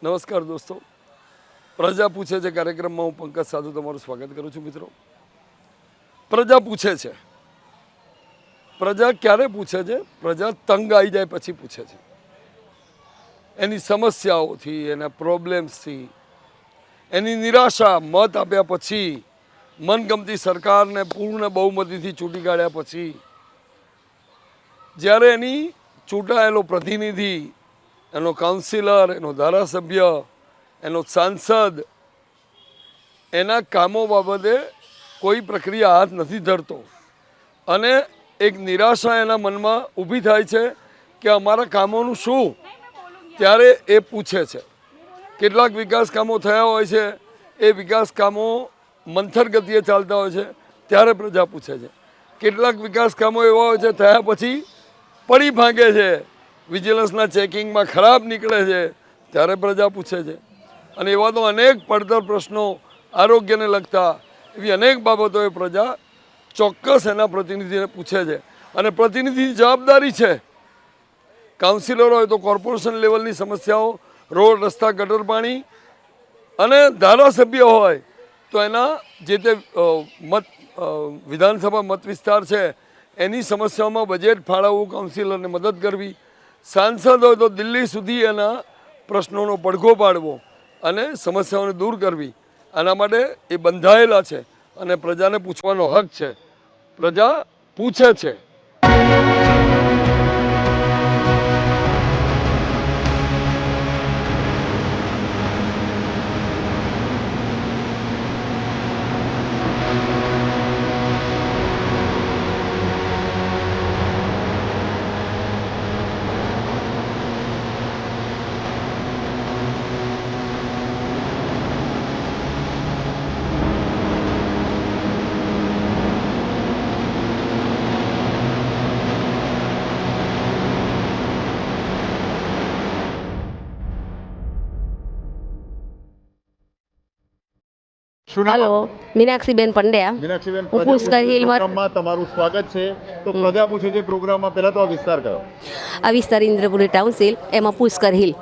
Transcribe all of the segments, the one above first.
નમસ્કાર દોસ્તો, પ્રજા પૂછે છે કાર્યક્રમમાં હું પંકજ સાધુ તમારું સ્વાગત કરું છું. મિત્રો, પ્રજા પૂછે છે. પ્રજા ક્યારે પૂછે છે? પ્રજા તંગ આવી જાય પછી પૂછે છે. એની સમસ્યાઓથી, એના પ્રોબ્લેમ્સથી, એની નિરાશા મત આપ્યા પછી, મનગમતી સરકારને પૂર્ણ બહુમતીથી ચૂંટી કાઢ્યા પછી, જ્યારે એની ચૂંટાયેલો પ્રતિનિધિ, એનો કાઉન્સિલર, એનો ધારાસભ્ય, એનો સાંસદ એના કામો બાબતે કોઈ પ્રક્રિયા હાથ નથી ધરતો અને એક નિરાશા એના મનમાં ઊભી થાય છે કે અમારા કામોનું શું, ત્યારે એ પૂછે છે. કેટલાક વિકાસ કામો થયા હોય છે, એ વિકાસ કામો મંથર ગતિએ ચાલતા હોય છે, ત્યારે પ્રજા પૂછે છે. કેટલાક વિકાસ કામો એવા હોય છે થયા પછી પડી ભાંગે છે, વિજિલન્સના ચેકિંગમાં ખરાબ નીકળે છે, ત્યારે પ્રજા પૂછે છે. અને એવા તો અનેક પડતર પ્રશ્નો, આરોગ્યને લગતા એવી અનેક બાબતોએ પ્રજા ચોક્કસ એના પ્રતિનિધિને પૂછે છે. અને પ્રતિનિધિની જવાબદારી છે, કાઉન્સિલર હોય તો કોર્પોરેશન લેવલની સમસ્યાઓ, રોડ, રસ્તા, ગટર પાણી, અને ધારાસભ્ય હોય તો એના જે તે વિધાનસભા મત વિસ્તાર છે એની સમસ્યાઓમાં બજેટ ફાળવવું, કાઉન્સિલરને મદદ કરવી, સાંસદ હોય તો દિલ્હી સુધી એના પ્રશ્નોનો પડઘો પાડવો અને સમસ્યાઓને દૂર કરવી. આના માટે એ બંધાયેલા છે અને પ્રજાને પૂછવાનો હક છે. પ્રજા પૂછે છે. હેલો, મીનાક્ષીબેન પંડ્યા. મીનાક્ષીબેન, હું પુષ્કર હિલ પ્રોગ્રામમાં તમારું સ્વાગત છે. તો પ્રજા પૂછે છે પ્રોગ્રામમાં પહેલા તો આ વિસ્તાર કયો? આ વિસ્તાર ઇન્દ્રપુરી ટાઉનશીપ, એમાં પુષ્કર હિલ.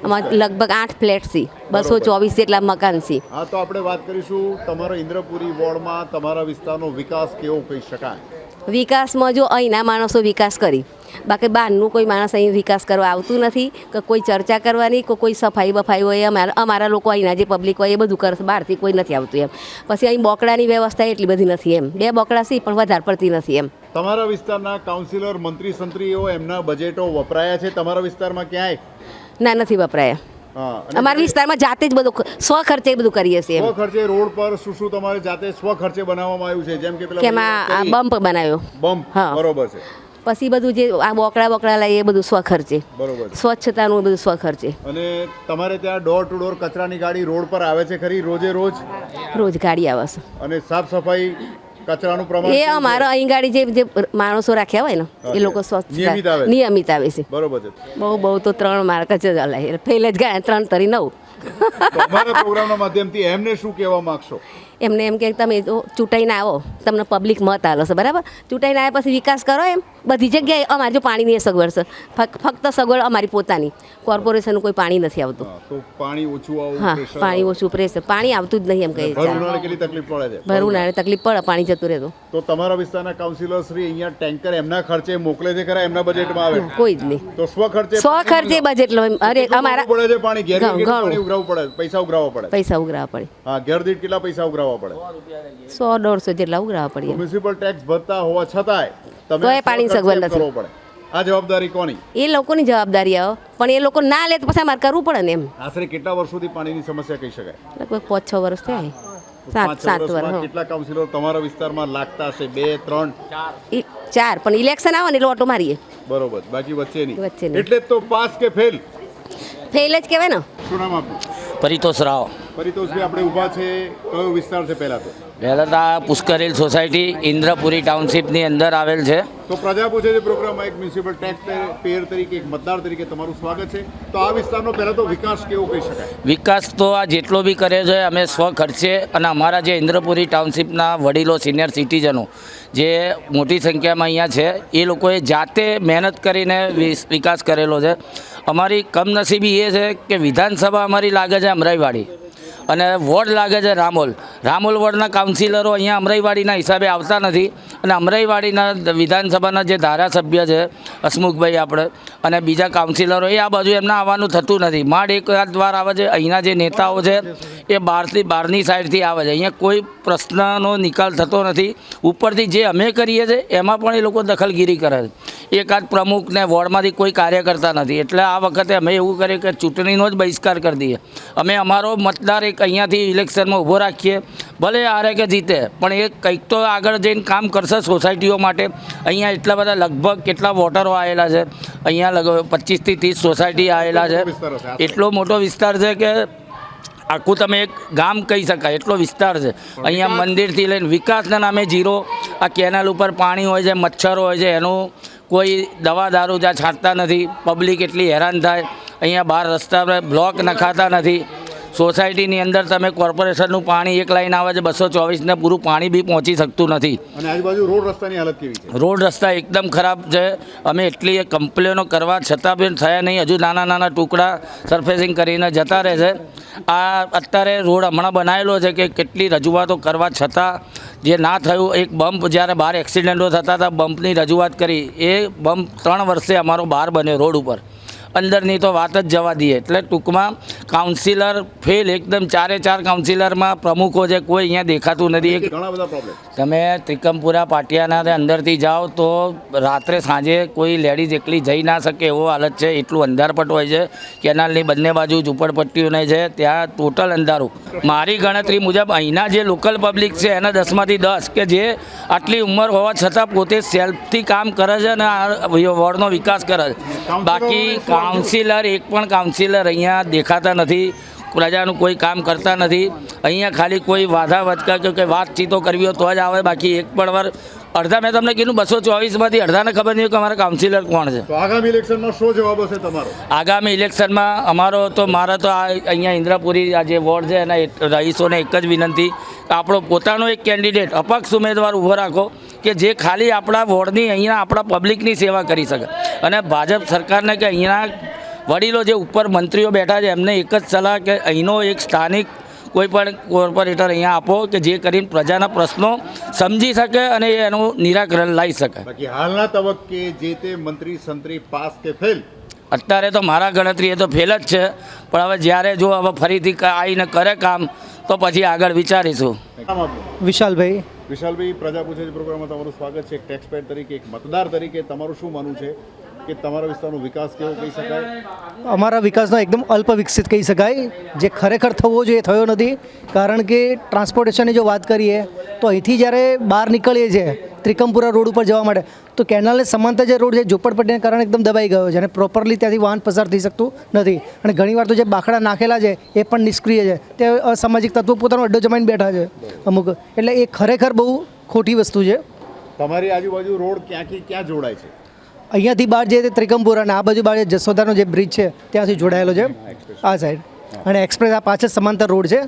એમાં લગભગ 8 ફ્લેટ છે, 224 જેટલા મકાન છે. હા, તો આપણે વાત કરીશું તમારા ઇન્દ્રપુરી વોર્ડમાં તમારા વિસ્તારનો વિકાસ કેવો કહી શકાય? વિકાસમાં જો અહીંના માણસો વિકાસ કરી, બાકી બહારનું કોઈ માણસ અહીં વિકાસ કરવા આવતું નથી, કે કોઈ ચર્ચા કરવાની, કે કોઈ સફાઈ બફાઈ હોય, અમારા લોકો અહીંના જે પબ્લિક હોય એ બધું કરશે, બહારથી કોઈ નથી આવતું એમ. પછી અહીં બોકડાની વ્યવસ્થા એટલી બધી નથી એમ. 2 બોકડા છે પણ વધારે પડતી નથી એમ. તમારા વિસ્તારના કાઉન્સિલર, મંત્રી સંત્રીઓ એમના બજેટો વપરાયા છે તમારા વિસ્તારમાં ક્યાંય? ના, નથી વપરાયા. અમારા વિસ્તારમાં જાતે જ બધું સ્વખર્ચે બધું કરીએ છીએ. સ્વખર્ચે રોડ પર શું શું તમારે જાતે સ્વખર્ચે બનાવવામાં આવ્યું છે? જેમ કે પેલા એમાં બમ્પ બનાવ્યો. બમ્પ, બરોબર છે. પછી બધું જે આ બોકડા લઈએ એ બધું સ્વખર્ચે. બરોબર. સ્વચ્છતાનું બધું સ્વખર્ચે. અને તમારે ત્યાં ડોર ટુ ડોર કચરાની ગાડી રોડ પર આવે છે ખરી રોજે રોજ? રોજ ગાડી આવે છે. અને સાફ સફાઈ, કચરાનું પ્રમાણ એ અમારા અહીં ગાડી જે માણસો રાખ્યા હોય ને એ લોકો નિયમિત આવે છે. બરોબર છે. બહુ તો 3 માર્ક જ હલાય, ફેલ જ ગયા, 3 તરી 9. તમારા પ્રોગ્રામના માધ્યમથી એમને શું કહેવા માંગશો? એમને એમ કે તમે તો ચૂંટાઈને આવો, તમને પબ્લિક મત આલો છે, બરાબર? ચૂંટાઈને આવ્યા પછી વિકાસ કરો એમ. બધી જગ્યાએ અમારે જો પાણીની સગવડ છે, ફક્ત સગવડ અમારી પોતાની, કોર્પોરેશનનું કોઈ પાણી નથી આવતું. તો પાણી ઓછું આવું? હા, પાણી ઓછું, પ્રેશર, પાણી આવતું જ નહીં એમ કહે. કેટલી તકલીફ પડે છે? ભરવું તકલીફ પડે, પાણી જતું રહેતું. તો તમારા વિસ્તારના કાઉન્સિલર શ્રી અહીંયા ટેન્કર એમના ખર્ચે મોકલે છે ખરા? એમના બજેટમાં આવે? કોઈ જ નહીં. તો સ્વખર્ચે બજેટ લો. અરે અમારા પડે છે પાણી ઘેર ઉઘરાવવું પડે, પૈસા ઉઘરાવવા પડે. પૈસા ઉઘરાવવા પડે. હા, ઘેર દીઠ કેટલા પૈસા ઉઘરાવવા પડે? 100-150 જેટલા ઉઘરાવવા પડે. મ્યુનિસિપલ ટેક્સ ભરતા હોવા છતાંય તમે પાણી સગવડ નથી પડે. આ જવાબદારી કોની? એ લોકોની જવાબદારી આવે, પણ એ લોકો ના લે તો પછી અમારે કરવું પડે ને એમ. આશરે કેટલા વર્ષોથી પાણીની સમસ્યા કહી શકાય? લગભગ 5-6 વર્ષ થયા. 7 વર્ષ. કેટલા કાઉન્સિલર તમારા વિસ્તારમાં લાગતા હશે? 2, 3, 4. પણ ઇલેક્શન આવે ને એટલે ઓટો મારીએ. બરોબર. બાકી વચ્ચે નહીં. એટલે તો પાસ કે ફેલ? ફેલ જ કહેવાય ને. શું નામ આપનું? પરિતોષ રાવ. પરિતોષભાઈ, આપણે ઊભા છે, કયો વિસ્તાર છે પહેલા તો? પહેલાં તો આ પુષ્કર હિલ સોસાયટી ઇન્દ્રપુરી ટાઉનશીપની અંદર આવેલ છે. તો પ્રજા પૂછે છે પ્રોગ્રામમાં એક મ્યુનિસિપલ ટેક્સ પેયર તરીકે, એક મતદાર તરીકે તમારું સ્વાગત છે. તો આ વિસ્તારનો પહેલા તો વિકાસ કેવો કહી શકાય? વિકાસ તો આ જેટલો બી કર્યો છે અમે સ્વખર્ચે, અને અમારા જે ઇન્દ્રપુરી ટાઉનશીપના વડીલો, સિનિયર સિટીઝનો જે મોટી સંખ્યામાં અહીંયા છે, એ લોકોએ જાતે મહેનત કરીને વિકાસ કરેલો છે. અમારી કમનસીબી એ છે કે વિધાનસભા અમારી લાગે છે અમરાઈવાડી અને વોર્ડ લાગે છે રામોલ વોર્ડના કાઉન્સિલરો અહીંયા અમરાઈવાડીના હિસાબે આવતા નથી અને અમરાઈવાડીના વિધાનસભાના જે ધારાસભ્ય છે હસમુખભાઈ આપણે અને બીજા કાઉન્સિલરો એ આ બાજુ એમને આવવાનું થતું નથી. માંડ એક વાર આવે છે. અહીંના જે નેતાઓ છે એ બહારની સાઈડથી આવે છે. અહીંયા કોઈ પ્રશ્નનો નિકાલ થતો નથી. ઉપરથી જે અમે કરીએ છીએ એમાં પણ એ લોકો દખલગીરી કરે છે. એકાદ પ્રમુખને વોર્ડમાંથી કોઈ કાર્ય કરતા નથી. એટલે આ વખતે અમે એવું કરીએ કે ચૂંટણીનો જ બહિષ્કાર કરી દઈએ. અમે અમારો મતદાર એક અહીંયાથી ઇલેક્શનમાં ઊભો રાખીએ, ભલે હારે કે જીતે, પણ એ કંઈક તો આગળ જઈને કામ કરશે સોસાયટીઓ માટે. અહીંયા એટલા બધા લગભગ કેટલા વોટરો આવેલા છે, અહીંયા લગભગ 25 થી 30 સોસાયટી આવેલા છે. એટલો મોટો વિસ્તાર છે કે આખું તમે એક ગામ કહી શકાય એટલો વિસ્તાર છે. અહીંયા મંદિરથી લઈને વિકાસના નામે જીરો. આ કેનાલ ઉપર પાણી હોય છે, મચ્છરો હોય છે, એનું કોઈ દવા દારૂ ત્યાં છાંટતા નથી. પબ્લિક એટલી હેરાન થાય. અહીંયા બહાર રસ્તા પર બ્લોક નખાતા નથી. સોસાયટીની અંદર તમે કોર્પોરેશનનું પાણી એક લાઈન આવે છે 224 ને પૂરું પાણી બી પહોંચી શકતું નથી. અને આજુબાજુ રોડ રસ્તાની હાલત કેવી છે? રોડ રસ્તા એકદમ ખરાબ છે. અમે એટલી કમ્પ્લેનો કરવા છતાં બી થયા નહીં. હજુ નાના ટુકડા સરફેસિંગ કરીને જતા રહે છે. આ અત્યારે રોડ હમણાં બનાવેલો છે કે કેટલી રજૂઆતો કરવા છતાં જે ના થયું. એક બમ્પ જ્યારે બહાર એક્સિડન્ટો થતા હતા, બમ્પની રજૂઆત કરી. એ બમ્પ 3 વર્ષે અમારો બહાર બન્યો રોડ ઉપર. અંદરની તો વાત જ જવા દઈએ. એટલે ટૂંકમાં કાઉન્સિલર ફેલ એકદમ. 4 કાઉન્સિલરમાં પ્રમુખો છે, કોઈ અહીંયા દેખાતું નથી. ઘણા બધા પ્રોબ્લેમ. તમે ત્રિકમપુરા પાટિયાના અંદરથી જાઓ તો રાત્રે સાંજે કોઈ લેડીઝ એકલી જઈ ના શકે એવો હાલત છે. એટલું અંધારપટ હોય છે. કેનાલની બંને બાજુ ઝૂંપડપટ્ટીઓને છે ત્યાં ટોટલ અંધારું. મારી ગણતરી મુજબ અહીંના જે લોકલ પબ્લિક છે એના 10માંથી 10 કે જે આટલી ઉંમર હોવા છતાં પોતે સેલ્ફથી કામ કરે છે અને આ વોર્ડનો વિકાસ કરે છે. બાકી કાઉન્સિલર એક પણ કાઉન્સિલર અહીંયા દેખાતા નથી. પ્રજાનું કોઈ કામ કરતા નથી. અહીંયા ખાલી કોઈ વાધા વચકા કે વાતચીતો કરવી હોય તો જ આવે. બાકી એક પણ વાર અડધા મેં તમને કીધું 224માંથી અડધાને ખબર નહીં કે અમારા કાઉન્સિલર કોણ છે. તો આગામી ઇલેક્શનમાં શું જવાબ હશે તમારો? આગામી ઇલેક્શનમાં મારા તો અહીંયા ઇન્દ્રપુરી આ જે વોર્ડ છે એના રહીશોને એક જ વિનંતી કે આપણો પોતાનો એક કેન્ડિડેટ અપક્ષ ઉમેદવાર ઊભો રાખો કે જે ખાલી આપણા વોર્ડની અહીંયા આપણા પબ્લિકની સેવા કરી શકે. અને ભાજપ સરકારને કે અહીંના વડીલો જે ઉપર મંત્રીઓ બેઠા છે એમને એક જ સલાહ કે અહીંનો એક સ્થાનિક કોઈ પણ કોર્પોરેટર અહીંયા આપો કે જે કરીને પ્રજાના પ્રશ્નો સમજી શકે અને એનું નિરાકરણ લાવી શકે. બાકી હાલના તબક્કે જે તે મંત્રી સંત્રી પાસ કે ફેલ? અત્યારે તો મારા ગણતરી એ તો ફેલ જ છે. પણ હવે જ્યારે જો હવે ફરીથી આવીને કરે કામ તો પછી આગળ વિચારીશું. વિશાલભાઈ. વિશાલભાઈ, પ્રજા પૂછે છે પ્રોગ્રામમાં તમારું સ્વાગત છે. એક ટેક્સ પેડ તરીકે, એક મતદાર તરીકે તમારું શું માનવું છે કે તમારા વિસ્તારનો વિકાસ કેવો કહી શકાય? અમારા વિકાસનો એકદમ અલ્પ વિકસિત કહી શકાય. જે ખરેખર થવો જોઈએ થયો નથી. કારણ કે ટ્રાન્સપોર્ટેશનની જો વાત કરીએ તો અહીંથી જ્યારે બહાર નીકળીએ છીએ ત્રિકમપુરા રોડ ઉપર જવા માટે તો કેનાલને સમાંતર જે રોડ છે ઝૂંપડપટ્ટીને કારણે એકદમ દબાઈ ગયો છે અને પ્રોપરલી ત્યાંથી વાહન પસાર થઈ શકતું નથી. અને ઘણીવાર તો જે બાખડા નાખેલા છે એ પણ નિષ્ક્રિય છે. તે અસામાજિક તત્વો પોતાનો અડ્ડો જમાઈને બેઠા છે અમુક. એટલે એ ખરેખર બહુ ખોટી વસ્તુ છે. તમારી આજુબાજુ રોડ ક્યાંથી ક્યાં જોડાય છે? અહીંયાથી બહાર જઈએ ત્રિકમપુરા અને આ બાજુ બહાર જસોદાનો જે બ્રિજ છે ત્યાંથી જોડાયેલો છે આ સાઈડ. અને એક્સપ્રેસ આ પાછળ સમાંતર રોડ છે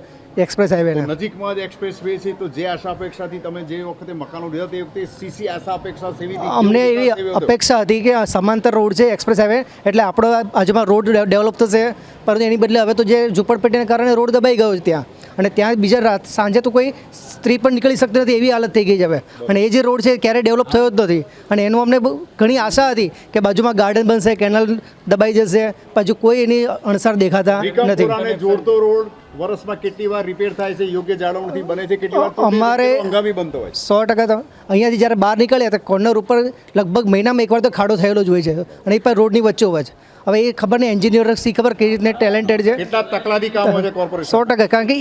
એક્સપ્રેસ હાઈવે. નજીકમાં જ એક્સપ્રેસ વે છે. તો જે આશા અપેક્ષાથી તમે જે વખતે મકાનો લીધા તે વખતે સીસી આશા અપેક્ષા સેવી હતી? અમને એવી અપેક્ષા હતી કે સમાંતર રોડ છે એક્સપ્રેસ હાઈવે એટલે આપણો આજુમાં રોડ ડેવલપ થશે. પરંતુ એની બદલે હવે તો જે ઝૂંપડપટ્ટીને કારણે રોડ દબાઈ ગયો છે ત્યાં. અને ત્યાં બીજા રાત સાંજે તો કોઈ સ્ત્રી પણ નીકળી શકતી નથી એવી હાલત થઈ ગઈ છે હવે. અને એ જે રોડ છે ક્યારેય ડેવલપ થયો જ નથી. અને એનું અમને ઘણી આશા હતી કે બાજુમાં ગાર્ડન બનશે, કેનાલ દબાઈ જશે, પાછું કોઈ એની અણસાર દેખાતા નથી. જોડતો રોડ વર્ષમાં કેટલી વાર રિપેર થાય છે? યોગ્ય જાળવણીથી બને છે? કેટલી વાર અમારે હંગામી બનતો હોય? 100% તો અહીંયાથી જ્યારે બહાર નીકળ્યા તો કોર્નર ઉપર લગભગ મહિનામાં એકવાર તો ખાડો થયેલો જ હોય છે. અને એ પણ રોડની વચ્ચોવચ. હવે એ ખબર નહીં એન્જિનિયર શી ખબર કેવી રીતને ટેલેન્ટેડ છે. કેટલા તકલાદી કામ હોય છે કોર્પોરેશન? 100%. કારણ કે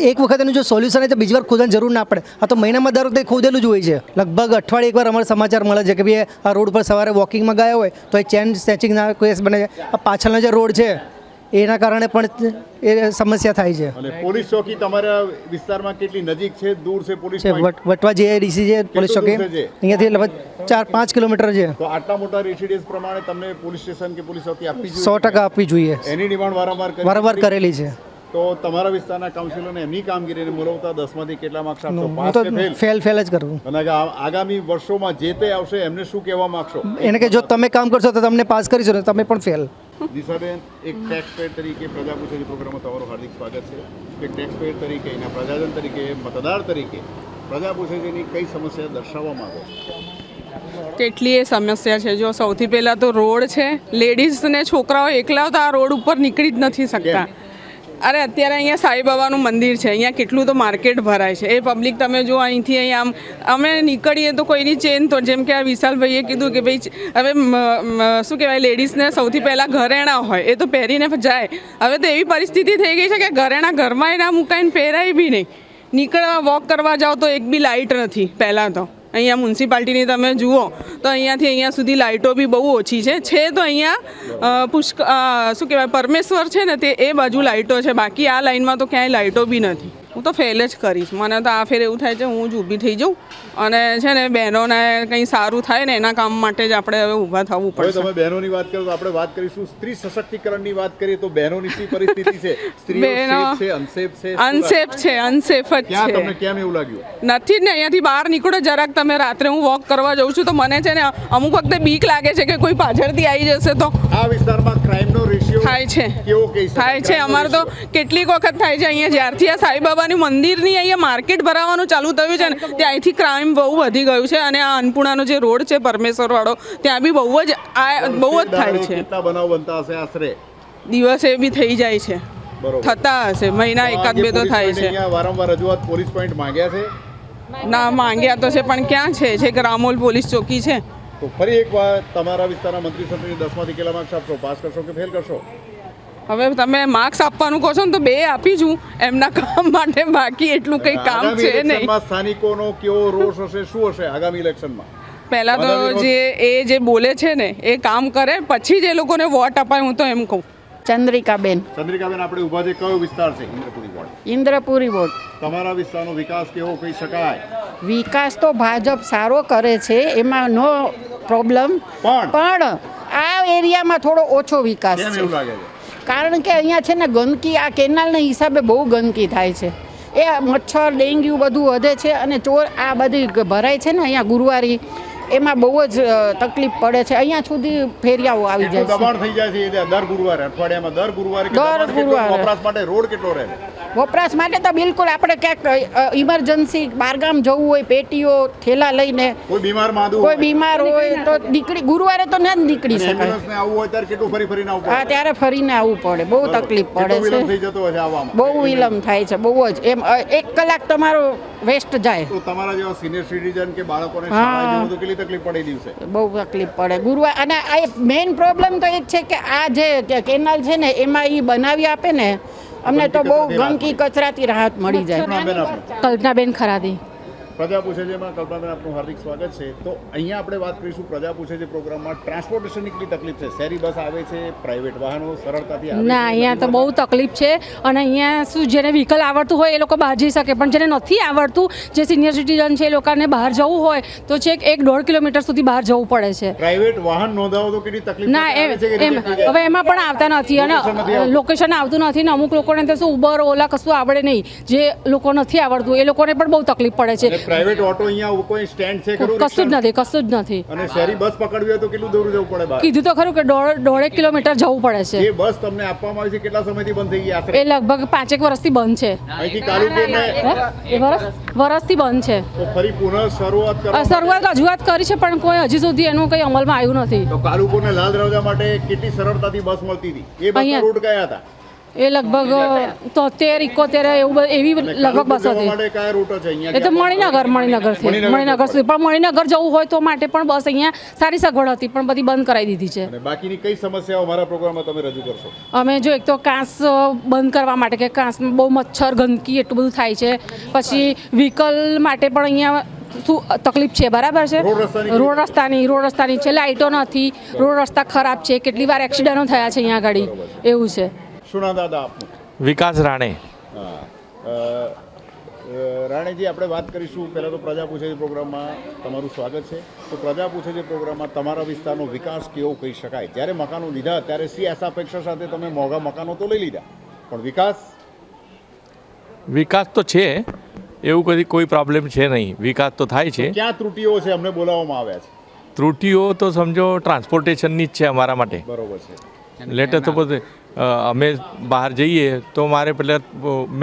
એક વખત એનું જો સોલ્યુશન હોય તો બીજી વાર ખોદવાની જરૂર ના પડે. આ તો મહિનામાં દર વખતે ખોદેલું જ હોય છે. લગભગ અઠવાડિયે એકવાર અમારે સમાચાર મળે છે કે ભાઈ આ રોડ પર સવારે વોકિંગમાં ગયા હોય તો એ ચેન સ્નેચિંગના કેસ બને છે. આ પાછળનો જે રોડ છે એના કારણે પણ એ સમસ્યા થાય છે. અને પોલીસ ચોકી તમારા વિસ્તારમાં કેટલી નજીક છે, દૂર છે? પોલીસ વટવા જીઆઈડીસી છે પોલીસ ચોકી અહીંયાથી લગભગ 4-5 કિલોમીટર છે. તો આટલા મોટા રેસિડેન્સ પ્રમાણે તમને પોલીસ સ્ટેશન કે પોલીસ ચોકી આપવી જોઈએ? 100% આપવી જોઈએ. એની ડિમાન્ડ વારંવાર કરેલી છે. તો તમારા વિસ્તારના કાઉન્સિલરને એમની કામગીરીને મૂલવતા 10માંથી કેટલા માર્ક્સ આપશો? હું પાસ તો કે ફેલ? ફેલ જ કરવું. અને આગામી વર્ષોમાં જે તે આવશે એમને શું કહેવા માંગશો? એને કે જો તમે કામ કરશો તો તમને પાસ કરીશું ને તમે પણ ફેલ. દિશાબેન, એક ટેક્સ પેડ તરીકે પ્રજા પૂછે છે પ્રોગ્રામમાં તમારું હાર્દિક સ્વાગત છે. એક ટેક્સ પેડ તરીકે, એના પ્રજાજન તરીકે, મતદાર તરીકે પ્રજા પૂછે છે એની કઈ સમસ્યા દર્શાવવા માંગો છો? કેટલી એ સમસ્યા છે. જો સૌથી પહેલાં તો રોડ છે. લેડીઝ ને છોકરાઓ એકલા તો આ રોડ ઉપર નીકળી જ નથી શકતા. અરે અત્યારે અહીંયા સાંઈબાબાનું મંદિર છે, અહીંયા કેટલું તો માર્કેટ ભરાય છે. એ પબ્લિક તમે જો અહીંથી અહીંયા આમ અમે નીકળીએ તો કોઈની ચેન તો જેમ કે આ વિશાલભાઈએ કીધું કે ભાઈ હવે શું કહેવાય, લેડીઝને સૌથી પહેલાં ઘરેણાં હોય એ તો પહેરીને જાય. હવે તો એવી પરિસ્થિતિ થઈ ગઈ છે કે ઘરેણાં ઘરમાં ના મુકાઈને પહેરાય બી નહીં. નીકળવા વોક કરવા જાઓ તો એક બી લાઇટ નથી. પહેલાં તો અહીંયા મ્યુનિસિપાલિટીની તમે જુઓ તો અહીંયાથી અહીંયા સુધી લાઇટો બી બહુ ઓછી છે તો અહીંયા શું કહેવાય, પરમેશ્વર છે ને તે એ બાજુ લાઇટો છે. બાકી આ લાઇનમાં તો ક્યાંય લાઇટો બી નથી. હું તો ફેલ જ કરીશ. મને તો આ ફેર એવું થાય છે હું જ ઊભી થઈ જાઉં અને છે ને બહેનોને કંઈ સારું થાય ને એના કામ માટે જ આપણે હવે ઊભા થવું હવે પડશે. તમે બહેનોની વાત કરો તો આપણે વાત કરીશું સ્ત્રી સશક્તિકરણની વાત કરીએ તો બહેનોની શી પરિસ્થિતિ છે? સ્ત્રીઓ બહેનો સેફ છે, અનસેફ છે? અનસેફ છે, અનસેફ જ ક્યાં તમને છે. કેમ એવું લાગ્યું? નથી જ ને. અહીંયાથી બહાર નીકળો જરાક તમે, રાત્રે હું વોક કરવા જાઉં છું તો મને છે ને અમુક વખતે બીક લાગે છે કે કોઈ પાછળથી આવી જશે તો. આ વિસ્તારમાં ક્રાઇમનો રેશિયો થાય છે, કેવો કહી શકાય? થાય છે. અમારે તો કેટલીક વખત થાય છે. અહીંયા જ્યારથી આ સાંઈબાબાની મંદિરની અહીંયા માર્કેટ ભરાવાનું ચાલુ થયું છે ને ત્યાંથી ક્રાઇમ બહુ વધી ગયું છે. અને આ અન્નપૂર્ણાનો જે રોડ છે પરમેશ્વર વાળો, ત્યાં બી બહુ જ થાય છે. કેટલા બનાવ બનતા હશે આશરે? દિવસે બી થઈ જાય છે, બરોબર. થતા હશે. મહિના એકાદ બે તો થાય છે. અહીંયા વારંવાર રજૂઆત પોલીસ પોઈન્ટ માંગ્યા છે ના માંગ્યા તો છે પણ ક્યાં છે કે રામોલ પોલીસ ચોકી છે. તો ફરી એકવાર તમારા વિસ્તારના મંત્રી સંત્રીની 10માંથી કેટલા માર્ક્સ આપશો? પાસ કરશો કે ફેલ કરશો? હવે તમે માર્ક્સ આપવાનું કહો છો ને તો 2 આપી છું એમના કામ માટે. બાકી એટલું કંઈ કામ આગામી છે નહીં. ઇલેક્શનમાં સ્થાનિકોનો કેવો રોષ હશે, શું હશે આગામી ઇલેક્શનમાં? પહેલાં તો જે બોલે છે ને એ કામ કરે પછી જ એ લોકોને વોટ અપાય. હું તો એમ કહું. ચંદ્રિકાબેન, ચંદ્રિકાબેન, આપણે ઊભા છે કયો વિસ્તાર છે? ઇન્દ્રપુરી વોર્ડ. ઇન્દ્રપુરી વોર્ડ. તમારા વિસ્તારનો વિકાસ કેવો કહી શકાય? વિકાસ તો ભાજપ સારો કરે છે, એમાં નો પ્રોબ્લેમ. પણ આ એરિયામાં થોડો ઓછો વિકાસ કેમ છે. એવું લાગે છે? કારણ કે અહીંયા છે ને ગંદકી, આ કેનાલના હિસાબે બહુ ગંદકી થાય છે. એ મચ્છર, ડેન્ગ્યુ બધું વધે છે. અને ચોર આ બધી ભરાય છે ને અહીંયા ગુરુવારી, એમાં બહુ જ તકલીફ પડે છે. અહીંયા સુધી ફેરિયાઓ આવી કેટલું જાય દબાણ થઈ જાય છે દર ગુરુવારે, અઠવાડિયામાં દર ગુરુવારે કે દર દબાણ કેટલું? ગુરુવારે. વપરાશ માટે રોડ કેટલો રહે? વપરાશ માટે તો બિલકુલ આપણે ક્યાંક ઇમરજન્સી બહારગામ જવું હોય, પેટીઓ થેલા લઈને કોઈ બીમાર માંદું કોઈ હોય, બીમાર હોય તો ગુરુવારે તો ન જ નીકળી અને શકાય. એમ્બ્યુલન્સને આવવું હોય ત્યારે કેટલું ફરી ફરીને આવવું હા, પડે? ત્યારે ફરીને આવવું પડે. બહુ તકલીફ કેટલો પડે વિલંબ થઈ છે. જતો હશે આવવામાં? બહુ વિલંબ થાય છે, બહુ જ. એમ 1 કલાક તમારો વેસ્ટ જાય. તો તમારા જેવા સિનિયર સિટીઝન કે બાળકોને હા. શાળાએ જવું તો કેટલી તકલીફ પડે એ દિવસે? બહુ તકલીફ પડે ગુરુવાર. અને આ મેઇન પ્રોબ્લેમ તો એ જ છે કે આ જે કેનાલ છે ને એમાં એ બનાવી આપે ને અમને તો બહુ ગંદકી કચરાથી રાહત મળી જાય. નામ બેન આપનું? કલ્પનાબેન ખરાદી. પ્રજા પૂછે છે એમાં કલ્પનાબેન આપનું હાર્દિક સ્વાગત છે. તો અહીંયા આપણે વાત કરીશું પ્રજા પૂછે છે પ્રોગ્રામમાં ટ્રાન્સપોર્ટેશનની કેટલી તકલીફ છે? શહેરી બસ આવે છે, પ્રાઇવેટ વાહનો સરળતાથી આવે છે? ના, અહીંયા તો બહુ તકલીફ છે. અને અહીંયા શું, જેને વ્હીકલ આવડતું હોય એ લોકો બહાર જઈ શકે, પણ જેને નથી આવડતું, જે સિનિયર સિટીઝન છે એ લોકોને બહાર જવું હોય તો છેક 1-1.5 કિલોમીટર સુધી બહાર જવું પડે છે. પ્રાઇવેટ વાહન નોંધાવો તો કેટલી તકલીફ ના, આવે છે કે એમ reject થઈ જાય? હવે એમાં પણ આવતા નથી. અને Location નથી આવતું. લોકેશન આવતું નથી ને અમુક લોકોને તો શું ઉબર ઓલા કશું આવડે નહીં. જે લોકો નથી આવડતું એ લોકોને પણ બહુ તકલીફ પડે અને છે. પ્રાઇવેટ ઓટો અહીંયા કોઈ સ્ટેન્ડ છે ખરું? કશું જ નથી, કશું જ નથી. અને શહેરી બસ પકડવી હોય તો કેટલું દૂર જવું પડે બહાર? કીધું તો ખરું કે 1.5 કિલોમીટર જવું પડે છે. જે બસ તમને આપવામાં આવી છે કેટલા સમયથી બંધ થઈ ગઈ આશરે? એ લગભગ 5 વર્ષથી બંધ છે. અહીંથી કાલુપુરને એ વરસથી બંધ છે. તો ફરી પુનઃ શરૂઆત કરવા શરૂઆત રજૂઆત કરી છે પણ કોઈ હજી સુધી એનું કંઈ અમલમાં આવ્યું નથી. તો કાલુપુરને લાલ દરવાજા માટે કેટલી સરળતાથી બસ મળતી હતી? એ બસનો અહીંયા. રૂટ કયા હતા? એ લગભગ 73-71 એવી લગભગ બસ જવા હતી. માટે કયા રૂટો છે અહીંયા? એ તો મણિનગરથી મણિનગર સુધી. પણ મણિનગર જવું હોય તો માટે પણ બસ અહીંયા સારી સગવડ હતી પણ બધી બંધ કરાવી દીધી છે. અને બાકીની કઈ સમસ્યાઓ અમારા પ્રોગ્રામમાં તમે રજૂ કરશો? અમે જો એક તો કાંસ બંધ કરવા માટે કે કાંસમાં બહુ મચ્છર ગંદકી એટલું બધું થાય છે. પછી વ્હીકલ માટે પણ અહીંયા શું તકલીફ છે, બરાબર છે. રોડ રસ્તાની છે, લાઇટો નથી, રોડ રસ્તા ખરાબ છે, કેટલી વાર એક્સિડન્ટો થયા છે અહીંયા આગળ. એવું છે. શું નામ દાદા આપનું? વિકાસ રાણે. હા, રાણેજી, આપણે વાત કરીશું. પહેલાં તો પ્રજા પૂછે છે પ્રોગ્રામમાં તમારું સ્વાગત છે. તો પ્રજા પૂછે છે પ્રોગ્રામમાં તમારા વિસ્તારનો વિકાસ કેવો કહી શકાય? જ્યારે મકાનો લીધા ત્યારે સી આશા અપેક્ષા સાથે તમે મોંઘા મકાનો તો લઈ લીધા, પણ વિકાસ તો છે, એવું કદી કોઈ પ્રોબ્લેમ છે નહીં. વિકાસ તો થાય છે. ક્યાં ત્રુટીઓ છે અમને બોલાવવામાં આવ્યા છે? ત્રુટીઓ તો સમજો ટ્રાન્સપોર્ટેશનની જ છે અમારા માટે. બરોબર છે. લેટર તો બધે અમે બહાર જઈએ તો મારે પેલા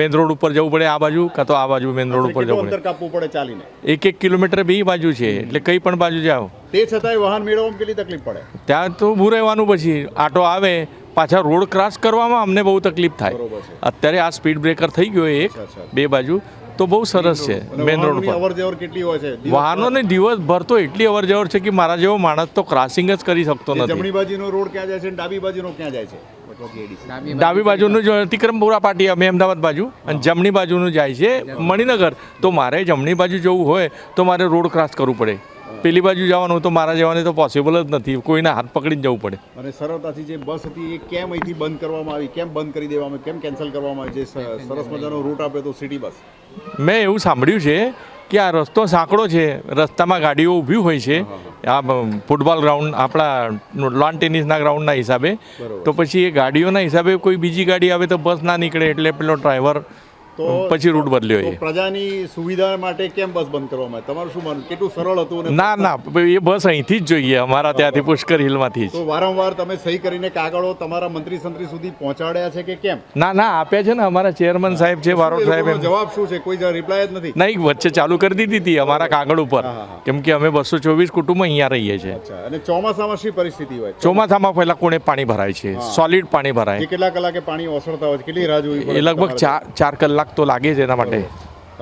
મેન રોડ ઉપર જવું પડે આ બાજુ કાં તો આ બાજુ મેન રોડ ઉપર જવું અંતર પડે. કાપવું પડે ચાલીને? 1 કિલોમીટર બે બાજુ છે એટલે કઈ પણ બાજુ જાઓ તે છતાંય વાહન મેળવવામાં કેટલી તકલીફ પડે? ત્યાં તો ઊભું રહેવાનું. પછી આટો આવે પાછા રોડ ક્રોસ કરવામાં અમને બહુ તકલીફ થાય. બરોબર છે. અત્યારે આ સ્પીડ બ્રેકર થઈ ગયો એક બે બાજુ તો બહુ સરસ છે અને મેન રોડ વાહનોની પર. અવરજવર કેટલી હોય છે? વાહનોને દિવસભર તો એટલી અવર જવર છે કે મારા જેવો માણસ તો ક્રોસિંગ જ કરી શકતો જે નથી. જમણી બાજુનો રોડ ક્યાં જાય છે અને ડાબી બાજુનો ક્યાં જાય છે? ડાબી બાજુનું જો અતિક્રમપુરા પાટી અમે અમદાવાદ બાજુ અને જમણી બાજુનું જાય છે મણિનગર. તો મારે જમણી બાજુ જવું હોય તો મારે રોડ ક્રોસ કરવું પડે. પેલી બાજુ જવાનું તો મારા જવાને તો પોસિબલ જ નથી, કોઈના હાથ પકડીને જવું પડે. અને સરળતાથી જે બસ હતી એ કેમ અહીંથી બંધ કરવામાં આવી, કેમ બંધ કરી દેવામાં, કેમ કેન્સલ કરવામાં આવી? જે સરસ મજાનો રૂટ આપે તો સિટી બસ. મેં એવું સાંભળ્યું છે કે આ રસ્તો સાંકડો છે, રસ્તામાં ગાડીઓ ઊભી હોય છે આ ફૂટબોલ ગ્રાઉન્ડ આપણા લોન ટેનિસના ગ્રાઉન્ડના હિસાબે. તો પછી એ ગાડીઓના હિસાબે કોઈ બીજી ગાડી આવે તો બસ ના નીકળે એટલે પેલો ડ્રાઈવર પછી રૂટ બદલ્યો તો એ. પ્રજાની સુવિધા માટે કેમ બસ બંધ કરવામાં આવી? તમારું શું માનવું? કેટલું સરળ હતું? અને ના ના એ બસ અહીંથી જ જોઈએ અમારા ત્યાંથી પુષ્કર હિલમાંથી જ. તો વારંવાર તમે સહી કરીને કાગળો તમારા મંત્રી સંત્રી સુધી પહોંચાડ્યા છે કે કેમ? ના ના આપ્યા છે ને અમારા ચેરમેન સાહેબ છે વારોડ સાહેબ લોકોનો જવાબ શું છે? કોઈ રિપ્લાય જ નથી. નહીં વચ્ચે ચાલુ કરી દીધી હતી અમારા કાગળ ઉપર કેમ કે અમે 224 કુટુંબ અહીંયા રહીએ છીએ. અચ્છા. અને ચોમાસામાં શી પરિસ્થિતિ હોય? ચોમાસામાં પહેલા કોણે પાણી ભરાય છે, સોલિડ પાણી જે ભરાય. કેટલા કલાકે પાણી ઓસરતા હોય છે? કેટલી રાહ જોવી પડે? એ લગભગ 4 કલાક તો લાગે છે એના માટે.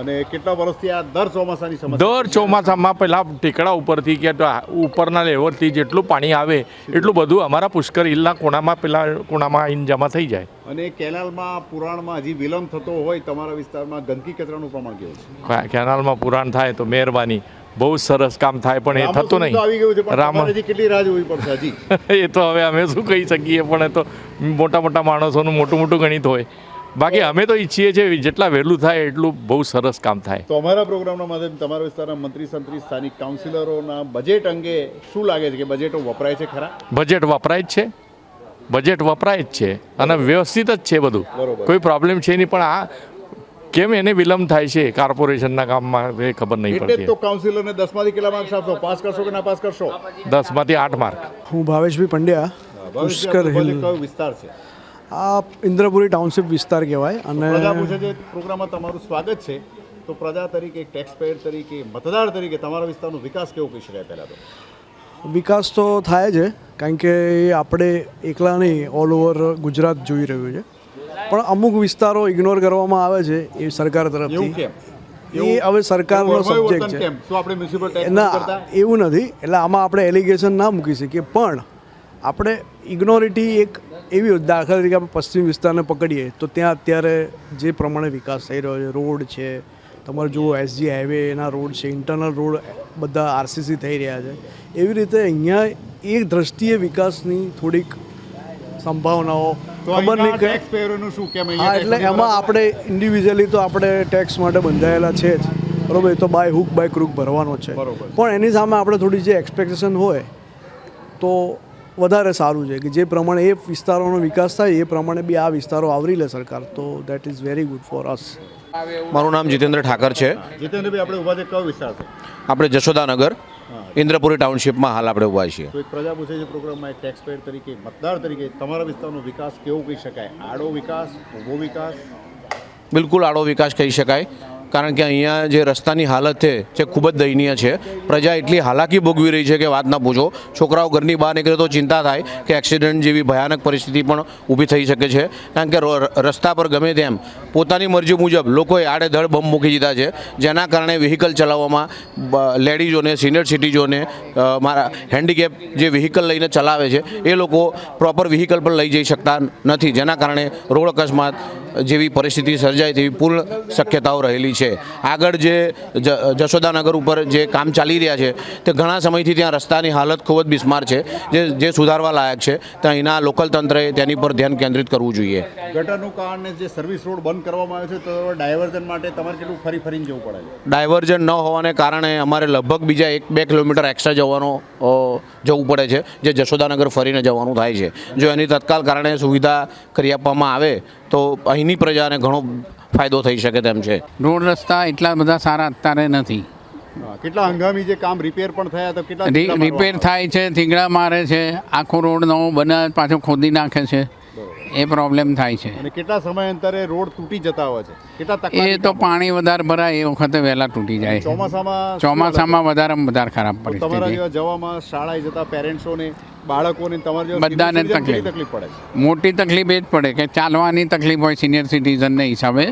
અને કેટલા વર્ષથી આ દર ચોમાસાની સમસ્યા? દર ચોમાસામાં પહેલા ટેકડા ઉપરથી કે ઉપરના લેવલથી જેટલું પાણી આવે એટલું બધું અમારા પુષ્કર હિલના કોણામાં પેલા કોણામાં આવીને જમા થઈ જાય. અને કેનાલમાં પુરાણમાં હજી વિલંબ થતો હોય તમારા વિસ્તારમાં ગંદકી કચરાનું પ્રમાણ કેવું છે? કેનાલમાં પુરાણ થાય તો મહેરબાની, બહુ સરસ કામ થાય પણ એ થતું રામો સુધી તો આવી ગયું છે, નહીં. પણ તમારે હજી કેટલી રાહ જોવી પડશે હજી? એ તો હવે અમે શું કહી શકીએ, પણ એ તો મોટા મોટા માણસોનું મોટું મોટું ગણિત હોય. બાકી અમે તો ઈચ્છીએ છીએ જેટલા વહેલું થાય એટલું બહુ સરસ કામ થાય. તો અમારા પ્રોગ્રામના માધ્યમથી તમારા વિસ્તારના મંત્રી સંત્રી સ્થાનિક કાઉન્સિલરોના બજેટ અંગે શું લાગે છે કે બજેટો વપરાય છે ખરા? બજેટ વપરાય જ છે, બજેટ વપરાય જ છે અને વ્યવસ્થિત જ છે બધું, કોઈ પ્રોબ્લેમ છે નહીં. પણ આ કેમ એને વિલંબ થાય છે કોર્પોરેશનના કામમાં એ ખબર નહીં એટલે જ પડતી. તો કાઉન્સિલરને 10માંથી કેટલા માર્ક્સ આપશો? પાસ કરશો કે ના પાસ કરશો? 10માંથી 8 માર્ક. હું ભાવેશભાઈ પંડ્યા, પુષ્કર હિલ. કયો વિસ્તાર છે? આ ઇન્દ્રપુરી ટાઉનશીપ વિસ્તાર કહેવાય. અને પ્રજા પૂછે છે પ્રોગ્રામમાં તમારું સ્વાગત છે. તો પ્રજા તરીકે, ટેક્સ પેયર તરીકે, મતદાર તરીકે તમારા વિસ્તારનો વિકાસ કેવો કહી શકાય? પહેલાં તો વિકાસ તો થાય છે, કારણ કે એ આપણે એકલા નહીં, ઓલ ઓવર ગુજરાત જોઈ રહ્યું છે. પણ અમુક વિસ્તારો ઇગ્નોર કરવામાં આવે છે એ સરકાર એવું તરફથી. કેમ? એ હવે સરકારનો સબ્જેક્ટ છે. કેમ? શું આપણે મ્યુનિસિપલ ટેક્સ ના, કરતા? એવું નથી. એટલે આમાં આપણે એલિગેશન ના મૂકી શકીએ, પણ આપણે ઇગ્નોરિટી એક એવી દાખલા તરીકે આપણે પશ્ચિમ વિસ્તારને પકડીએ તો ત્યાં અત્યારે જે પ્રમાણે વિકાસ થઈ રહ્યો છે, રોડ છે, તમારે જુઓ એસજી હાઈવે એના રોડ છે, ઇન્ટરનલ રોડ બધા આરસીસી થઈ રહ્યા છે. એવી રીતે અહીંયા એક દ્રષ્ટિએ વિકાસની થોડીક સંભાવનાઓ ખબર નહીં કે ટેક્સ પેયરોનું શું કેમ? હા, એટલે એમાં આપણે ઇન્ડિવિજ્યુઅલી તો આપણે ટેક્સ માટે બંધાયેલા છે જ, બરાબર. એ તો બાય હુક બાય ક્રુક ભરવાનો છે. પણ એની સામે આપણે થોડી જે એક્સપેક્ટેશન હોય તો વધારે સારું છે કે જે પ્રમાણે એ વિસ્તારોનો વિકાસ થાય એ પ્રમાણે બી આ વિસ્તારો આવરી લે સરકાર, તો that is very good for us. મારું નામ જીતેન્દ્ર ઠાકર છે. જીતેન્દ્રભાઈ, આપણે ઉભા છે કયો વિસ્તાર છે? આપણે જશોદાનગર ઇન્દ્રપુરી ટાઉનશીપમાં હાલ આપણે ઉભા છીએ. તો એક પ્રજા પૂછે છે પ્રોગ્રામમાં એક ટેક્સ પેયર તરીકે, મતદાર તરીકે તમારા વિસ્તારનો વિકાસ કેવો કહી શકાય? આડો વિકાસ, ઊભો વિકાસ? બિલકુલ આડો વિકાસ કહી શકાય, કારણ કે અહીંયા જે રસ્તાની હાલત છે જે ખૂબ જ દયનીય છે. પ્રજા એટલી હાલાકી ભોગવી રહી છે કે વાત ના પૂછો. છોકરાઓ ઘરની બહાર નીકળે તો ચિંતા થાય કે એક્સિડન્ટ જેવી ભયાનક પરિસ્થિતિ પણ ઊભી થઈ શકે છે, કારણ કે રસ્તા પર ગમે તેમ પોતાની મરજી મુજબ લોકોએ આડેધડ બમ મૂકી દીધા છે, જેના કારણે વ્હીકલ ચલાવવામાં લેડીઝોને, સિનિયર સિટીઝોને, મારા હેન્ડીકેપ જે વ્હીકલ લઈને ચલાવે છે એ લોકો પ્રોપર વ્હીકલ પર લઈ જઈ શકતા નથી, જેના કારણે રોડ અકસ્માત જેવી પરિસ્થિતિ સર્જાય તેવી પૂર્ણ શક્યતાઓ રહેલી છે. આગળ જે જશોદાનગર ઉપર જે કામ ચાલી રહ્યા છે તે ઘણા સમયથી ત્યાં રસ્તાની હાલત ખૂબ જ બિસ્માર છે, જે સુધારવા લાયક છે. ત્યાં એના લોકલ તંત્રએ તેની પર ધ્યાન કેન્દ્રિત કરવું જોઈએ. ગટરનું કારણે જે સર્વિસ રોડ બંધ કરવામાં આવ્યો છે તો ડાયવર્ઝન માટે તમારે કેટલું ફરીને જવું પડે છે? ડાયવર્ઝન ન હોવાને કારણે અમારે લગભગ બીજા 1-2 કિલોમીટર એક્સ્ટ્રા જવું પડે છે, જે જશોદાનગર ફરીને જવાનું થાય છે. જો એની તત્કાલ કારણે સુવિધા કરી આપવામાં આવે તો અહીંની પ્રજાને ઘણો ફાયદો થઈ શકે તેમ છે. રોડ રસ્તા એટલા બધા સારા અત્યારે નથી, કેટલા હંગામી જે કામ રિપેર પણ થયા તો કેટલા રિપેર થાય છે, થીગડા મારે છે, આખો રોડ નવો બને પાછો ખોદી નાખે છે, એ પ્રોબ્લેમ થાય છે. અને કેટલા સમયાંતરે રોડ તૂટી જતા હોય છે, કેટલા એ તકલીફ તો પાણી વધારે ભરાય એ વખતે વહેલા તૂટી જાય છે. ચોમાસામાં વધારે ખરાબ તમારા પરિસ્થિતિ. જેવા જવામાં શાળાએ જતા પેરેન્ટ્સોને બાળકોને તમારા જેવા બધાને senior citizen તકલીફ. તકલીફ પડે છે. મોટી તકલીફ એ જ પડે કે ચાલવાની તકલીફ હોય સિનિયર સિટીઝનને હિસાબે,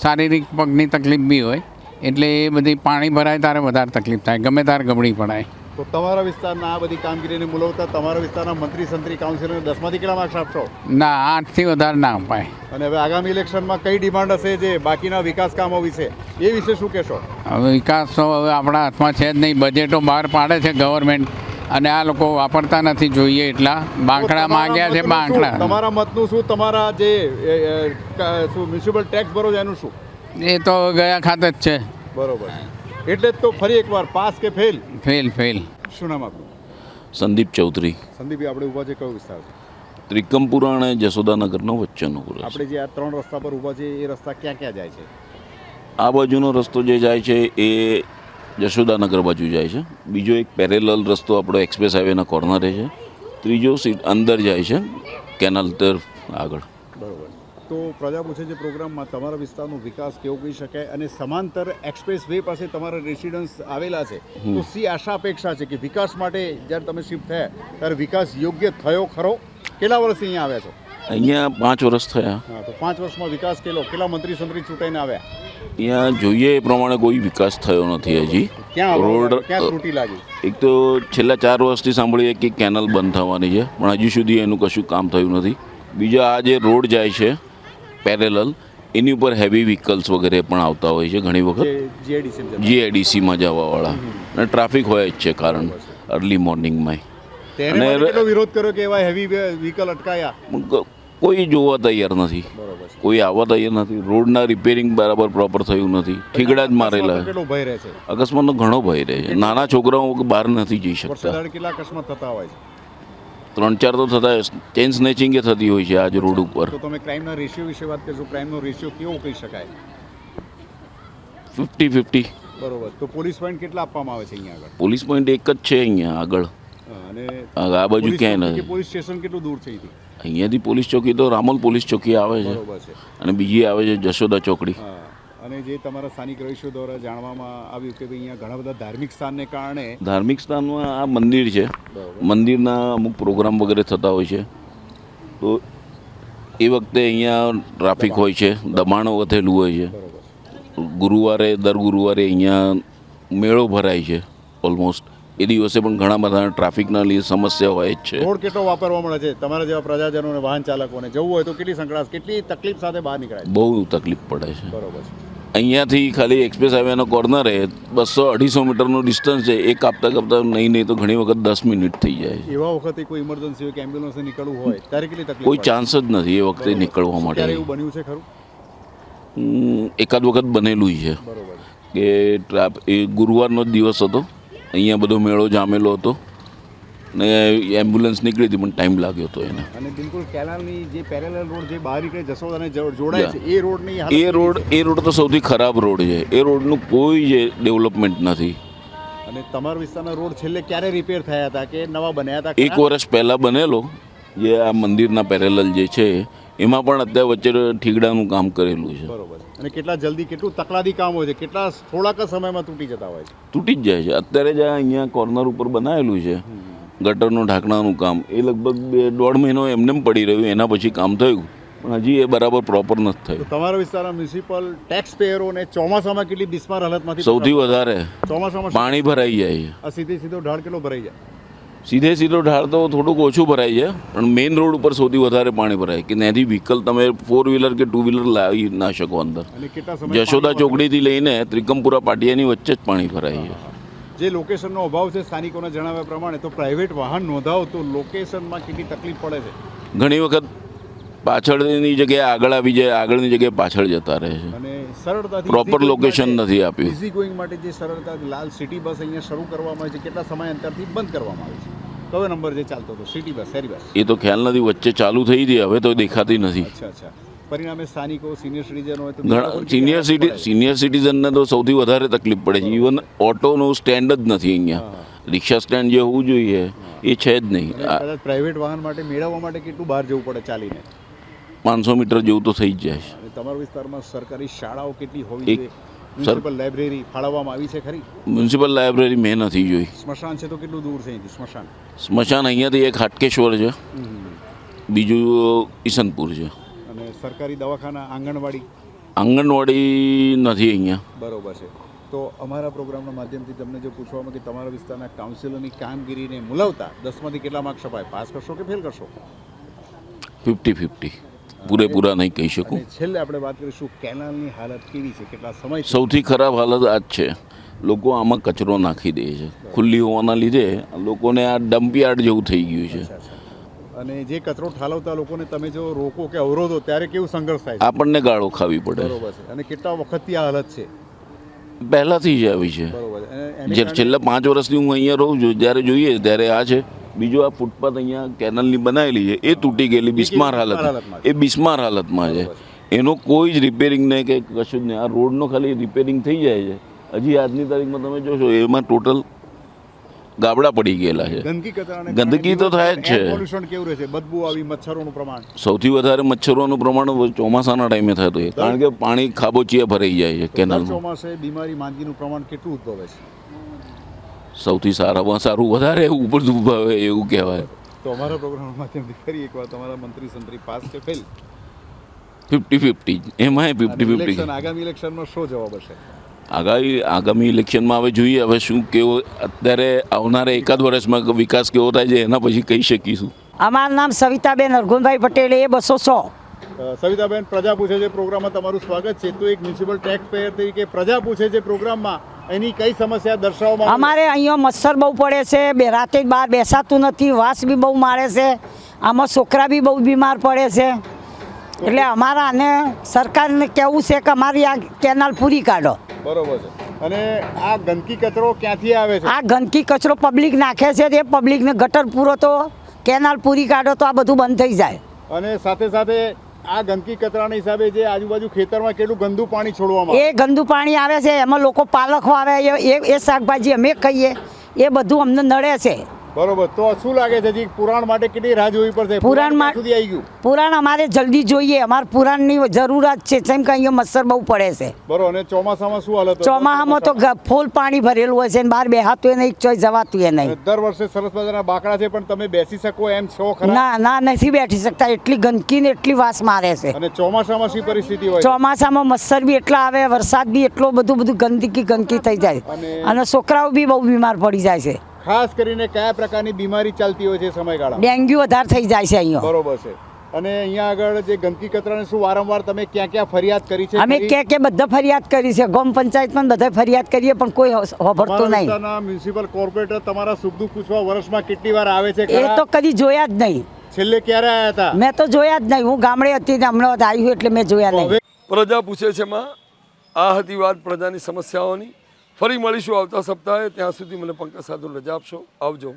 શારીરિક પગની તકલીફ બી હોય, એટલે એ બધી પાણી ભરાય ત્યારે વધારે તકલીફ થાય, ગમે ત્યારે ગબડી પડાય. તો તમારા વિસ્તારના આ બધી કામગીરીને મુલવતા તમારા વિસ્તારના મંત્રી સંત્રી કાઉન્સિલરને 10માંથી કેટલા માર્ક્સ આપશો? ના, 8થી વધારે ના અપાય. અને હવે આગામી ઇલેક્શનમાં કઈ ડિમાન્ડ હશે જે બાકીના વિકાસ કામો વિશે, એ વિશે શું કહેશો? હવે વિકાસ તો હવે આપણા હાથમાં છે જ નહીં. બજેટો બહાર પાડે છે ગવર્મેન્ટ અને આ લોકો વાપરતા નથી જોઈએ એટલા. બાંકડા માંગ્યા છે, બાંકડા. તમારા મતનું શું? તમારા જે શું મ્યુનિસિપલ ટેક્સ ભરો છો એનું શું? એ તો ગયા ખાતે જ છે. બરોબર. એટલે જ તો ફરી એકવાર પાસ કે ફેલ? ફેલ. શું નામ આપનું? સંદીપ ચૌધરી. સંદીપભાઈ, આપણે ઊભા છે કયો વિસ્તાર છે? ત્રિકમપુરા અને જશોદાનગરનો વચ્ચેનો પૂરો. આપણે જે આ 3 રસ્તા પર ઊભા છે એ રસ્તા ક્યાં ક્યાં જાય છે? આ બાજુનો રસ્તો જે જાય છે એ જશોદાનગર બાજુ જાય છે. બીજો એક પેરેલલ રસ્તો આપણો એક્સપ્રેસ હાઈવેના કોર્નરે છે. ત્રીજો અંદર જાય છે કેનાલ તરફ આગળ. બરોબર. તો પ્રજા પૂછે છે પ્રોગ્રામમાં તમારા વિસ્તારનો વિકાસ કેવો કહી શકાય અને સમાંતર એક્સપ્રેસ વે પાસે તમારા રેસિડન્સ આવેલા છે, તો શી આશા અપેક્ષા છે કે વિકાસ માટે જ્યારે તમે શિફ્ટ થયા ત્યારે વિકાસ યોગ્ય થયો ખરો? કેટલા વર્ષથી અહીંયા આવ્યા છો? અહીંયા 5 વર્ષ થયા. હા, તો 5 વર્ષમાં વિકાસ કેટલા મંત્રી સંત્રી ચૂંટાઈને આવ્યા? અહીંયા જોઈએ એ પ્રમાણે કોઈ વિકાસ થયો નથી હજી. ક્યાં ત્રુટી લાગી? એક તો છેલ્લા 4 વર્ષથી સાંભળીએ કે કેનલ બંધ થવાની છે, પણ હજુ સુધી એનું કશું કામ થયું નથી. બીજા આ જે રોડ જાય છે પેરેલલ, એની ઉપર હેવી વ્હીકલ્સ વગેરે પણ આવતા હોય છે ઘણી વખત, જીઆઈડીસીમાં જવાવાળા, અને ટ્રાફિક હોય જ છે કારણ અર્લી મોર્નિંગમાં. અને વિરોધ કર્યો કે એવા હેવી વ્હીકલ અટકાયા? કોઈ જોવા તૈયાર નથી, કોઈ આવવા તૈયાર નથી. રોડના રિપેરિંગ બરાબર પ્રોપર થયું નથી, ઠીકડા જ મારેલા. ભય રહે છે? અકસ્માતનો ઘણો ભય રહે છે. નાના છોકરાઓ બહાર નથી જઈ શકતા. કેટલા અકસ્માત થતા હોય છે? 3-4 તો થતા. ચેન સ્નેચિંગ એ થતી હોય છે આજ રોડ ઉપર. તો તમે ક્રાઇમના રેશિયો વિશે વાત કરશો. ક્રાઇમનો રેશિયો કેવો કહી શકાય? 50-50. બરોબર. તો પોલીસ પોઈન્ટ કેટલા આપવામાં આવે છે અહીંયા આગળ? પોલીસ પોઈન્ટ એક જ છે અહીંયા આગળ, અને આ બાજુ ક્યાંય નથી. પોલીસ સ્ટેશન કેટલું દૂર છે અહીંથી? અહીંયાથી પોલીસ ચોકી તો રામોલ પોલીસ ચોકી આવે છે, અને બીજી આવે છે જશોદા ચોકડી. અને જે તમારા સ્થાનિક રહીશો દ્વારા જાણવામાં આવ્યું કે ભાઈ અહીંયા ઘણા બધા ધાર્મિક સ્થાનને કારણે. ધાર્મિક સ્થાનમાં આ મંદિર છે, મંદિરના અમુક પ્રોગ્રામ વગેરે થતા હોય છે, તો એ વખતે અહીંયા ટ્રાફિક હોય છે, દબાણો વધેલું હોય છે. દર ગુરુવારે અહીંયા મેળો ભરાય છે ઓલમોસ્ટ. એ દિવસે પણ ઘણા બધા ટ્રાફિકના લીધે સમસ્યા હોય જ છે. રોડ કેટલો વાપરવા મળે છે તમારા જેવા પ્રજાજનોને, વાહન ચાલકોને જવું હોય તો કેટલી સંકળાશ, કેટલી તકલીફ સાથે બહાર નીકળાય? બહુ તકલીફ પડે છે. બરોબર છે. અહીંયાથી ખાલી એક્સપ્રેસ હાઈવેનો કોર્નરે 200-250 મીટરનું ડિસ્ટન્સ છે, એ કાપતા નહીં તો ઘણી વખત 10 મિનિટ થઈ જાય. એવા વખતે કોઈ ઇમરજન્સી હોય કે એમ્બ્યુલન્સ નીકળવું હોય ત્યારે કેટલી તકલીફ? કોઈ ચાન્સ જ નથી એ વખતે નીકળવા માટે. એવું બન્યું છે ખરું? એકાદ વખત બનેલું છે કે એ ગુરુવારનો જ દિવસ હતો, અહીંયા બધો મેળો જામેલો હતો ને એમ્બ્યુલન્સ નીકળી હતી પણ ટાઈમ લાગ્યો હતો એને. અને બિલકુલ કેનાલની જે પેરેલલ રોડ જે બહાર નીકળે જશોદાને જોડાય છે, એ રોડની એ રોડ તો સૌથી ખરાબ રોડ છે. એ રોડનું કોઈ જે ડેવલપમેન્ટ નથી. અને તમારા વિસ્તારના રોડ છેલ્લે ક્યારે રિપેર થયા હતા કે નવા બન્યા હતા? 1 વર્ષ પહેલાં બનેલો, જે આ મંદિરના પેરેલલ જે છે એમાં પણ અત્યારે વચ્ચે ઠીકડાનું કામ કરેલું છે. બરોબર. અને કેટલા જલ્દી, કેટલું તકલાદી કામ હોય છે, કેટલા થોડાક સમયમાં તૂટી જતા હોય છે? તૂટી જ જાય છે. અત્યારે જ અહીંયા કોર્નર ઉપર બનાવેલું છે ગટરનું ઢાંકણાનું કામ, એ લગભગ 1.5 મહિનો એમને પડી રહ્યું, એના પછી કામ થયું, પણ હજી એ બરાબર પ્રોપર નથી થયું. તમારા વિસ્તારના મ્યુનિસિપલ ટેક્સ પેયરોને ચોમાસામાં કેટલી બિસ્માર હાલતમાંથી? સૌથી વધારે ચોમાસામાં પાણી ભરાઈ જાય. આ સીધો ઢાળ કેટલો ભરાઈ જાય? સીધો ઢાળ તો થોડુંક ઓછું ભરાય છે, પણ મેઇન રોડ ઉપર સૌથી વધારે પાણી ભરાય કે ત્યાંથી વ્હીકલ તમે 4 વ્હીલર કે 2 વ્હીલર લાવી ના શકો અંદર. જશોદા ચોકડીથી લઈને ત્રિકમપુરા પાટિયાની વચ્ચે જ પાણી ભરાય છે. જે લોકેશનનો અભાવ છે સ્થાનિકોના જણાવ્યા પ્રમાણે, તો પ્રાઇવેટ વાહન નોંધાવો તો લોકેશનમાં કેટલી તકલીફ પડે છે? ઘણી વખત પાછળની જગ્યાએ આગળ આવી જાય, આગળની જગ્યાએ પાછળ જતા રહે છે, અને સરળતાથી પ્રોપર લોકેશન નથી આપ્યું. ઇઝી ગોઈંગ માટે જે સરળતા લાલ સિટી બસ અહીંયા શરૂ કરવામાં આવી છે, કેટલા સમય અંતરથી બંધ કરવામાં આવી છે? કયો નંબર જે ચાલતો હતો? સિટી બસ, શહેરી બસ? એ તો ખ્યાલ નથી. વચ્ચે ચાલુ થઈ હતી, હવે તો દેખાતી નથી. અચ્છા. પરિણામે સ્થાનિકો સિનિયર સિટીઝન હોય તો ઘણા સિનિયર સિટીઝનને તો સૌથી વધારે તકલીફ પડે છે. ઇવન ઓટોનું સ્ટેન્ડ જ નથી અહીંયા. રિક્ષા સ્ટેન્ડ જે હોવું જોઈએ એ છે જ નહીં. કદાચ પ્રાઇવેટ વાહન માટે મેળવવા માટે કેટલું બહાર જવું પડે ચાલીને? 500 મીટર જેવું તો થઈ જ જાય છે. અને તમારા વિસ્તારમાં સરકારી શાળાઓ કેટલી હોવી જોઈએ? મ્યુનિસિપલ લાઇબ્રેરી ફાળવવામાં આવી છે ખરી? મ્યુનિસિપલ લાઇબ્રેરી મેં નથી જોઈ. સ્મશાન છે તો કેટલું દૂર છે અહીંથી સ્મશાન? સ્મશાન અહીંયાથી એક હાટકેશ્વર છે, બીજું ઈસનપુર છે. અને સરકારી દવાખાના આંગણવાડી નથી અહીંયા. બરોબર છે. તો અમારા પ્રોગ્રામના માધ્યમથી તમને જો પૂછવામાં કે તમારા વિસ્તારના કાઉન્સિલરની કામગીરીને મૂલવતા 10માંથી કેટલા માર્ક્સ અપાય? પાસ કરશો કે ફેલ કરશો? 50-50. પૂરેપૂરા નહીં કહી શકું. અને છેલ્લે આપણે વાત કરીશું કેનાલની હાલત કેવી છે, કેટલા સમય? સૌથી ખરાબ હાલત આ જ છે. લોકો આમાં કચરો નાખી દે છે. ખુલ્લી હોવાના લીધે લોકોને આ ડમ્પયાર્ડ જેવું થઈ ગયું છે. અને જે કચરો ઠાલવતા લોકોને તમે જો રોકો કે અવરોધો ત્યારે કેવું સંઘર્ષ થાય છે? આપણને ગાળો ખાવી પડે. બરોબર છે. અને કેટલા વખતથી આ હાલત છે? પહેલાંથી જ આવી છે. બરોબર. જે છેલ્લા 5 વર્ષથી હું અહીંયા રહું છું, જ્યારે જોઈએ ત્યારે આ છે. બીજું આ ફૂટપાથ અહીંયા કેનલની બનાવેલી છે એ તૂટી ગયેલી બિસ્માર હાલતમાં, એ બિસ્માર હાલતમાં છે. એનો કોઈ જ રિપેરિંગ નહીં કે કશું જ નહીં. આ રોડનો ખાલી રિપેરિંગ થઈ જાય છે. હજી આજની તારીખમાં તમે જોશો એમાં ટોટલ ગાબડા પડી ગયેલા છે. ગંદકી તો થાય જ છે. પોલ્યુશન કેવું રહે છે? બદબુ આવી, મચ્છરોનું પ્રમાણ? સૌથી વધારે મચ્છરોનું પ્રમાણ ચોમાસાના ટાઈમે થતું હોય, કારણ કે પાણી ખાબોચિયા ભરાઈ જાય છે કેનાલમાં. ચોમાસે બીમારી માંદગીનું પ્રમાણ કેટલું ઉદ્ભવે છે? સૌથી સારામાં સારું વધારે ઉપર ઉદ્ભવે એવું કહેવાય. તો અમારા પ્રોગ્રામના માધ્યમથી ફરી એકવાર તમારા મંત્રી સંત્રી પાસ કે ફેલ? 50-50. એમાંય 50-50. આગામી ઇલેક્શનમાં શું જવાબ હશે? આગામી ઇલેક્શનમાં હવે જોઈએ હવે શું કેવો અત્યારે આવનારા એકાદ વર્ષમાં વિકાસ કેવો થાય છે એના પછી કહી શકીશું. અમારું નામ સવિતાબેન અરગુનભાઈ પટેલ, એ 200. સવિતાબેન, પ્રજા પૂછે છે પ્રોગ્રામમાં તમારું સ્વાગત છે. તો એક મ્યુનિસિપલ ટેક્સ પેયર તરીકે પ્રજા પૂછે છે પ્રોગ્રામમાં એની કઈ સમસ્યા દર્શાવવામાં? અમારે અહીંયા મચ્છર બહુ પડે છે, રાતે બહાર બેસાતું નથી, વાસ બી બહુ મારે છે, આમાં છોકરા બી બહુ બીમાર પડે છે. એટલે અમારા આને સરકારને કહેવું છે કે અમારી આ કેનાલ પૂરી કાઢો. બરોબર છે. અને આ ગંદકી કચરો ક્યાંથી આવે છે? આ ગંદકી કચરો પબ્લિક નાખે છે, એ પબ્લિકને ગટર પૂરો તો કેનાલ પૂરી કાઢો તો આ બધું બંધ થઈ જાય. અને સાથે સાથે આ ગંદકી કચરાના હિસાબે જે આજુબાજુ ખેતરમાં કેટલું ગંદુ પાણી છોડવામાં એ ગંદુ પાણી આવે છે, એમાં લોકો પાલક વાવે, એ શાકભાજી અમે ખાઈએ, એ બધું અમને નડે છે. બરોબર. તો શું લાગે છે હજી પુરાણ માટે કેટલી રાહ જોવી પડશે? પુરાણ સુધી આવી ગયું? પુરાણ અમારે જલ્દી જોઈએ, અમારે પુરાણની જરૂરત છે, જેમ કે અહીંયા મચ્છર બહુ પડે છે. બરોબર. અને ચોમાસામાં શું હાલત? ચોમાસામાં તો ફૂલ પાણી ભરેલું હોય છે, બહાર બેહાતું એ નહીં, ચોઈ જવાતું એ નહીં. દર વર્ષે સરસ મજાના બાકડા છે, પણ તમે બેસી શકો એમ છો ખરા? ના, નથી બેઠી શકતા, એટલી ગંદકી ને એટલી વાસ મારે છે. અને ચોમાસામાં શી પરિસ્થિતિ હોય? ચોમાસામાં મચ્છર બી એટલા આવે, વરસાદ બી એટલો બધું ગંદકી થઈ જાય, અને છોકરાઓ બી બહુ બીમાર પડી જાય છે. ખાસ કરીને કયા પ્રકારની બીમારી ચાલતી હોય છે સમયગાળા? ડેન્ગ્યુ વધારે થઈ જાય છે અહીંયા. બરોબર છે. અને અહીંયા આગળ જે ગંદકી કચરાને શું વારંવાર તમે ક્યાં ક્યાં ફરિયાદ કરી છે? અમે કે બધા ફરિયાદ કરી છે, ગામ પંચાયતમાં બધા ફરિયાદ કરીએ પણ કોઈ હોભળતું નહીં. મ્યુનિસિપલ કોર્પોરેટર તમારા સુખ દુઃખ પૂછવા વર્ષમાં કેટલી વાર આવે છે? એ તો કદી જોયા જ નહીં. છેલ્લે ક્યારે આવ્યા હતા? મેં તો જોયા જ નહીં, હું ગામડે હતી ને હમણાં આવ્યું એટલે મેં જોયા નહીં. પ્રજા પૂછે છે માં આ હતી વાત પ્રજાની સમસ્યાઓની. ફરી મળીશું આવતા સપ્તાહે. ત્યાં સુધી મને પંકજ સાધુ રજા આપશો. આવજો.